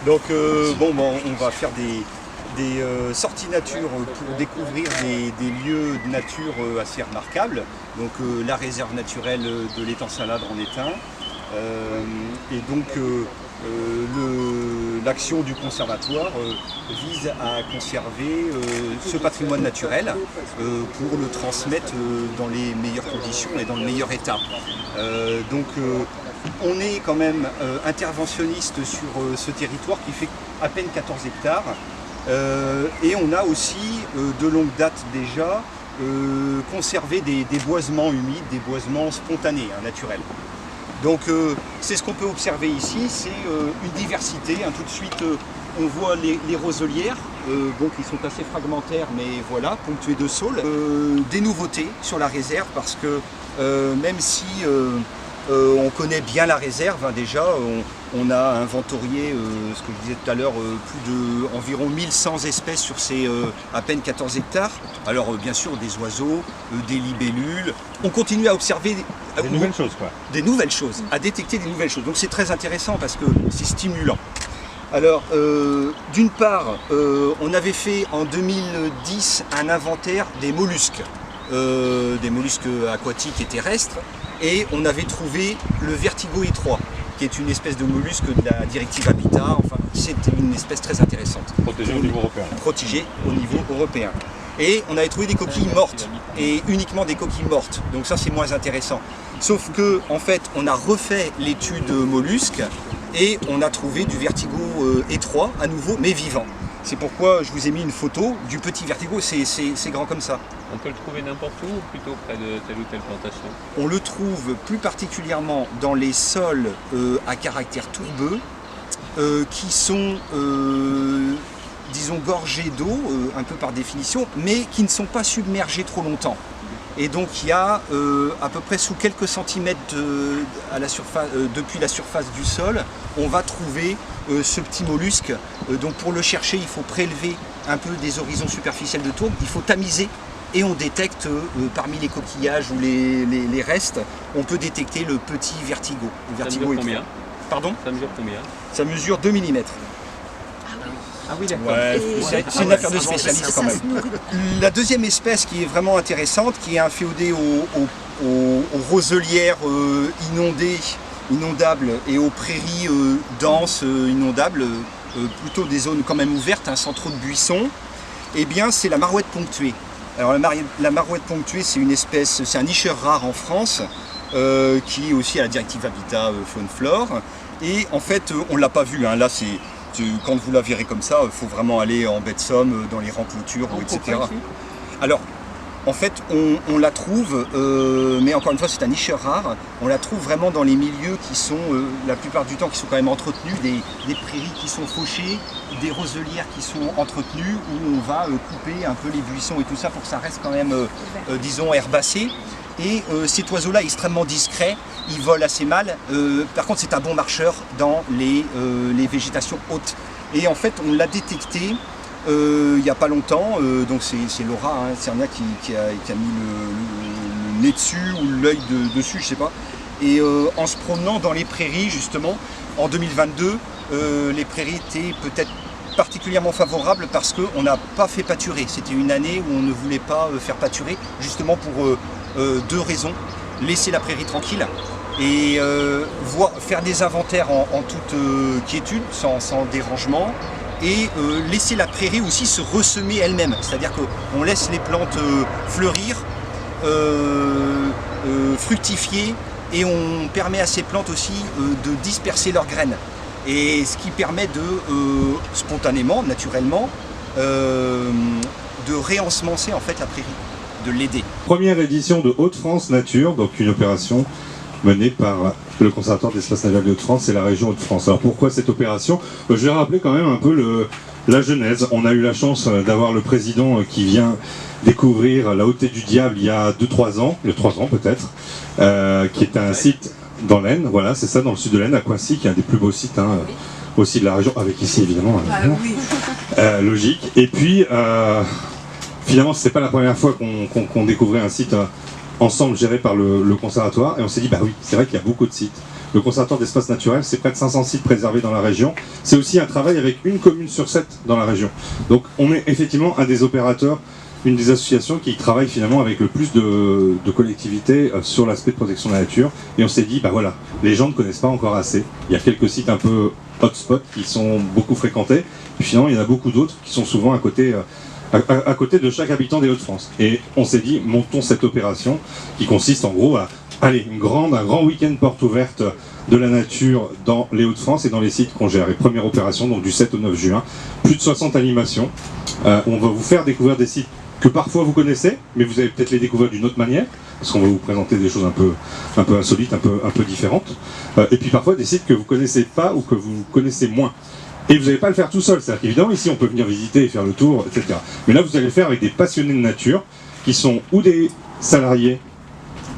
Donc on va faire des sorties nature pour découvrir des lieux de nature assez remarquables. Donc la réserve naturelle de l'étang Saint-Ladre en est un. Et donc l'action du conservatoire vise à conserver ce patrimoine naturel pour le transmettre dans les meilleures conditions et dans le meilleur état. On est quand même interventionniste sur ce territoire qui fait à peine 14 hectares et on a aussi de longue date déjà conservé des boisements humides, des boisements spontanés, naturels. Donc c'est ce qu'on peut observer ici, c'est une diversité. Tout de suite on voit les roselières, qui sont assez fragmentaires, mais voilà, ponctuées de saules. Des nouveautés sur la réserve parce que même si on connaît bien la réserve, déjà on a inventorié, ce que je disais tout à l'heure, plus de environ 1100 espèces sur ces à peine 14 hectares. Alors bien sûr des oiseaux, des libellules. On continue à observer des nouvelles choses, quoi. Des nouvelles choses, à détecter des nouvelles choses. Donc c'est très intéressant parce que c'est stimulant. Alors d'une part, on avait fait en 2010 un inventaire des mollusques aquatiques et terrestres, et on avait trouvé le vertigo étroit, qui est une espèce de mollusque de la directive Habitat. Enfin, c'est une espèce très intéressante. Protégée au niveau européen. Protégée au niveau européen. Et on avait trouvé des coquilles mortes, et uniquement des coquilles mortes. Donc ça, c'est moins intéressant. Sauf que, en fait, on a refait l'étude mollusque et on a trouvé du vertigo étroit, à nouveau, mais vivant. C'est pourquoi je vous ai mis une photo du petit vertigo, c'est grand comme ça. On peut le trouver n'importe où ou plutôt près de telle ou telle plantation? On le trouve plus particulièrement dans les sols à caractère tourbeux, qui sont, disons, gorgés d'eau, un peu par définition, mais qui ne sont pas submergés trop longtemps. Et donc il y a à peu près sous quelques centimètres depuis la surface du sol, on va trouver ce petit mollusque. Donc pour le chercher, il faut prélever un peu des horizons superficiels de tourbe, il faut tamiser et on détecte parmi les coquillages ou les restes, on peut détecter le petit vertigo. Le vertigo ça mesure combien? Pardon? Ça mesure combien? Ça mesure 2 mm. Ah oui, d'accord. Ouais, c'est une affaire de spécialiste quand même. La deuxième espèce qui est vraiment intéressante, qui est inféodée aux roselières inondables et aux prairies denses inondables, plutôt des zones quand même ouvertes, sans trop de buissons, eh bien c'est la marouette ponctuée. Alors la marouette ponctuée, c'est une espèce, c'est un nicheur rare en France, qui est aussi à la directive Habitat Faune-Flore. Et en fait, on ne l'a pas vu, là quand vous la verrez comme ça, il faut vraiment aller en baie de Somme, dans les rangs clôtures, etc. Alors, en fait, on la trouve, mais encore une fois, c'est un nicheur rare, on la trouve vraiment dans les milieux qui sont, la plupart du temps, qui sont quand même entretenus, des prairies qui sont fauchées, des roselières qui sont entretenues, où on va couper un peu les buissons et tout ça pour que ça reste quand même, disons, herbacé. Et cet oiseau-là est extrêmement discret, il vole assez mal. Par contre, c'est un bon marcheur dans les végétations hautes. Et en fait, on l'a détecté il n'y a pas longtemps. Donc c'est Laura, Cernia, qui a mis le nez dessus ou l'œil dessus, je sais pas. Et en se promenant dans les prairies, justement, en 2022, les prairies étaient peut-être particulièrement favorables parce qu'on n'a pas fait pâturer. C'était une année où on ne voulait pas faire pâturer, justement pour deux raisons. Laisser la prairie tranquille et faire des inventaires en toute quiétude, sans dérangement, et laisser la prairie aussi se ressemer elle-même. C'est-à-dire qu'on laisse les plantes fleurir, fructifier, et on permet à ces plantes aussi de disperser leurs graines. Et ce qui permet de, spontanément, naturellement, de réensemencer en fait la prairie, de l'aider. Première édition de Hauts-de-France Nature, donc une opération menée par le Conservatoire d'Espaces Naturels de Hauts-de-France et la région Hauts-de-France. Alors pourquoi cette opération? Je vais rappeler quand même un peu la genèse. On a eu la chance d'avoir le président qui vient découvrir la Haute du Diable il y a 2-3 ans, il y a 3 ans peut-être, qui est un site dans l'Aisne, voilà, c'est ça, dans le sud de l'Aisne, à Coincy, qui est un des plus beaux sites aussi de la région, avec ici évidemment, logique. Et puis, finalement, c'était pas la première fois qu'on découvrait un site ensemble géré par le conservatoire, et on s'est dit, bah oui, c'est vrai qu'il y a beaucoup de sites. Le Conservatoire d'Espaces Naturels, c'est près de 500 sites préservés dans la région, c'est aussi un travail avec une commune sur 7 dans la région. Donc on est effectivement un des opérateurs, une des associations qui travaille finalement avec le plus de collectivités sur l'aspect de protection de la nature. Et on s'est dit, bah voilà, les gens ne connaissent pas encore assez. Il y a quelques sites un peu hotspot qui sont beaucoup fréquentés. Puis finalement, il y en a beaucoup d'autres qui sont souvent à côté de chaque habitant des Hauts-de-France. Et on s'est dit, montons cette opération qui consiste en gros à aller un grand week-end porte ouverte de la nature dans les Hauts-de-France et dans les sites qu'on gère. Et première opération, donc du 7 au 9 juin, plus de 60 animations. On va vous faire découvrir des sites que parfois vous connaissez, mais vous allez peut-être les découvrir d'une autre manière, parce qu'on va vous présenter des choses un peu insolites, un peu différentes. Et puis parfois des sites que vous connaissez pas ou que vous connaissez moins. Et vous n'allez pas le faire tout seul, c'est-à-dire qu'évidemment ici on peut venir visiter et faire le tour, etc. Mais là vous allez le faire avec des passionnés de nature, qui sont ou des salariés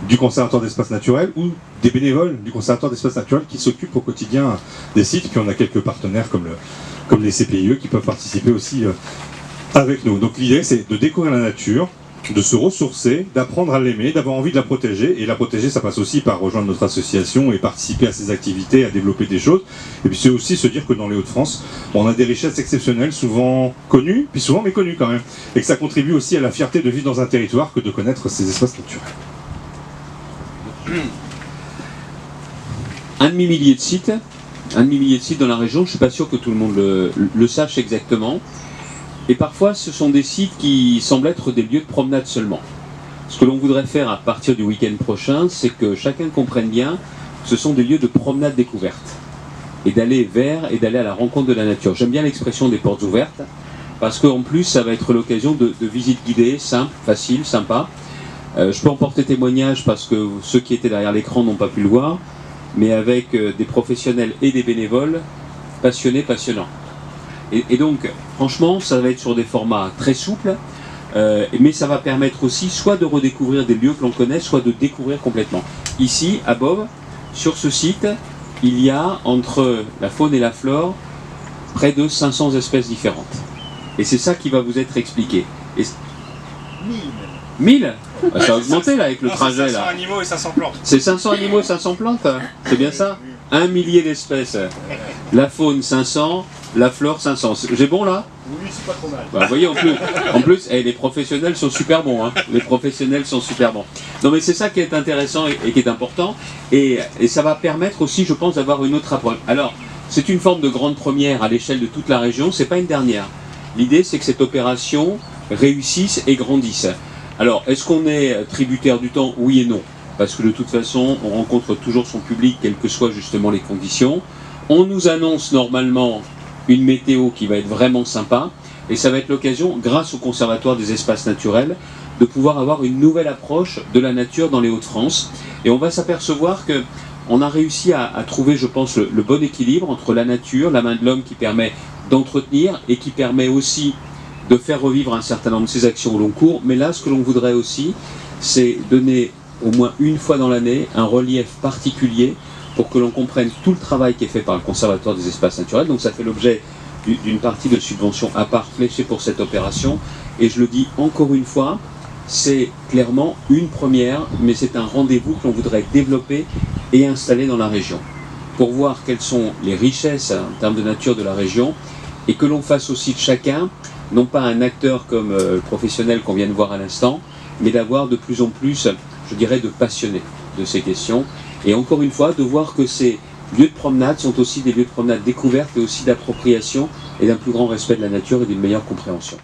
du Conservatoire d'espaces naturels, ou des bénévoles du Conservatoire d'espaces naturels qui s'occupent au quotidien des sites. Puis on a quelques partenaires comme les CPIE qui peuvent participer aussi avec nous. Donc l'idée c'est de découvrir la nature, de se ressourcer, d'apprendre à l'aimer, d'avoir envie de la protéger. Et la protéger, ça passe aussi par rejoindre notre association et participer à ses activités, à développer des choses. Et puis c'est aussi se dire que dans les Hauts-de-France, on a des richesses exceptionnelles, souvent connues, puis souvent méconnues quand même. Et que ça contribue aussi à la fierté de vivre dans un territoire que de connaître ces espaces naturels. Un demi-millier de sites dans la région, je ne suis pas sûr que tout le monde le sache exactement. Et parfois, ce sont des sites qui semblent être des lieux de promenade seulement. Ce que l'on voudrait faire à partir du week-end prochain, c'est que chacun comprenne bien que ce sont des lieux de promenade découverte. Et d'aller vers et d'aller à la rencontre de la nature. J'aime bien l'expression des portes ouvertes, parce qu'en plus, ça va être l'occasion de visites guidées, simples, faciles, sympas. Je peux en porter témoignage parce que ceux qui étaient derrière l'écran n'ont pas pu le voir, mais avec des professionnels et des bénévoles passionnés, passionnants. Et donc, franchement, ça va être sur des formats très souples, mais ça va permettre aussi soit de redécouvrir des lieux que l'on connaît, soit de découvrir complètement. Ici, à Boves, sur ce site, il y a entre la faune et la flore près de 500 espèces différentes. Et c'est ça qui va vous être expliqué. 1000 bah, ça a augmenté là avec le trajet. C'est 500 là. animaux et 500 plantes. C'est 500 animaux et 500 plantes. C'est bien ça? 1 millier d'espèces. La faune 500, la flore 500. J'ai bon là? Oui, c'est pas trop mal. Bah, vous voyez, en plus les professionnels sont super bons. Hein. Les professionnels sont super bons. Non mais c'est ça qui est intéressant et qui est important. Et ça va permettre aussi, je pense, d'avoir une autre approche. Alors, c'est une forme de grande première à l'échelle de toute la région. C'est pas une dernière. L'idée, c'est que cette opération réussisse et grandisse. Alors, est-ce qu'on est tributaire du temps? Oui et non. Parce que de toute façon, on rencontre toujours son public, quelles que soient justement les conditions. On nous annonce normalement une météo qui va être vraiment sympa. Et ça va être l'occasion, grâce au Conservatoire des espaces naturels, de pouvoir avoir une nouvelle approche de la nature dans les Hauts-de-France. Et on va s'apercevoir qu'on a réussi à trouver, je pense, le bon équilibre entre la nature, la main de l'homme qui permet d'entretenir et qui permet aussi de faire revivre un certain nombre de ces actions au long cours. Mais là, ce que l'on voudrait aussi, c'est donner au moins une fois dans l'année un relief particulier pour que l'on comprenne tout le travail qui est fait par le Conservatoire des espaces naturels. Donc ça fait l'objet d'une partie de subvention à part fléchée pour cette opération. Et je le dis encore une fois, c'est clairement une première, mais c'est un rendez-vous que l'on voudrait développer et installer dans la région pour voir quelles sont les richesses en termes de nature de la région et que l'on fasse aussi de chacun non pas un acteur comme le professionnel qu'on vient de voir à l'instant, mais d'avoir de plus en plus, je dirais, de passionnés de ces questions. Et encore une fois, de voir que ces lieux de promenade sont aussi des lieux de promenade découvertes et aussi d'appropriation et d'un plus grand respect de la nature et d'une meilleure compréhension.